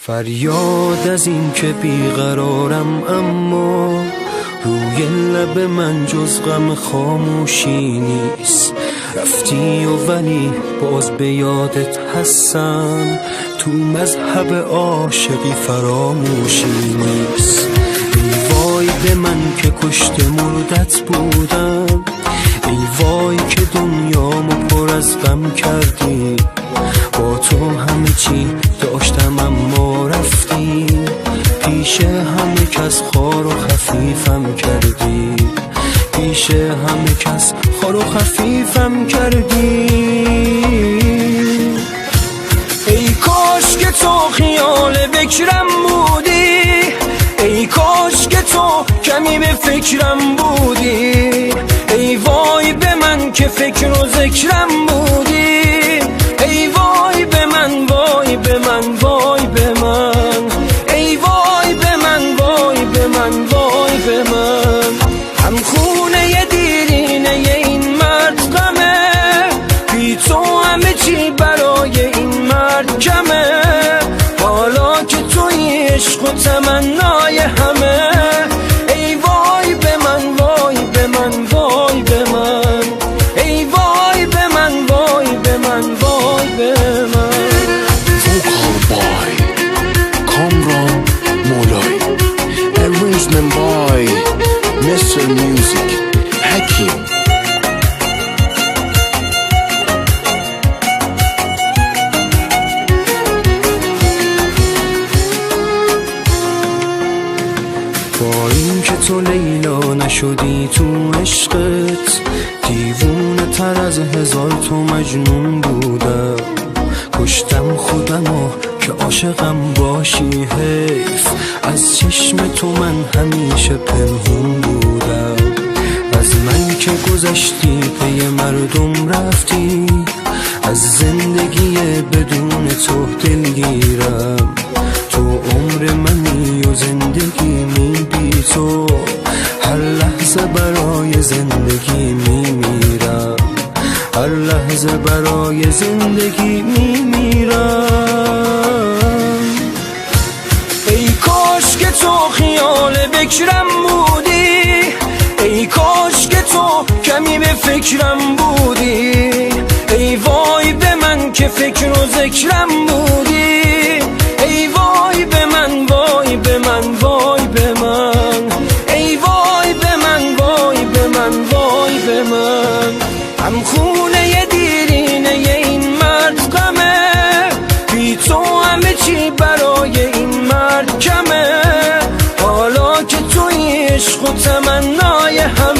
فریاد از این که بیقرارم، اما روی لب من جز غم خاموشی نیست. رفتی و ولی باز به یادت هستم، تو مذهب عاشقی فراموشی نیست. ای وای به من که کشت مردت بودم، ای وای که دنیامو پر از غم کردی. با تو همه چی داشتم اما رفتی، پیش همه کس خار و خفیفم کردی، پیش همه کس خار و خفیفم کردی. ای کاش که تو خیال بکرم بودی، ای کاش که تو کمی به فکرم بودی. ای وای به من که فکر و ذکرم بودی، ای وای به من، وای به من، وای به من، ای وای به من، وای به من، وای به من. هم خونه دیرینه این مرد غمه، بی تو همه چی برای این مرد کمه. حالا که توی عشق و تمنای همه، ای وای به من، وای به من، وای به من، ای وای به من، وای به من، وای به من. Vocal by Kamran Molay, arrangement by Mr. Music Hakim. با این که تو لیلا نشدی تو عشقت، دیوونه تر از هزار تو مجنون بودم. کشتم خودمو که عاشقم باشی، حیف از چشم تو من همیشه پنهون بودم. از من که گذشتی پی مردم رفتی، از زندگی بدون تو دلگیرم. تو عمر منی و زندگی می بی تو، هر لحظه برای زندگی می میرم، هر لحظه برای زندگی می میرم. ای کاش که تو خیال بکرم بودی، ای کاش که تو کمی به فکرم بودی. ای وای به من که فکر و ذکرم بودی، ای وای به من، وای به من، وای به من، ای وای به من، وای به من، وای به من. هم خونه دیرینه این مرد غمه، بی تو همه چی برای این مرد کمه. حالا که توی عشق و تمنای همه،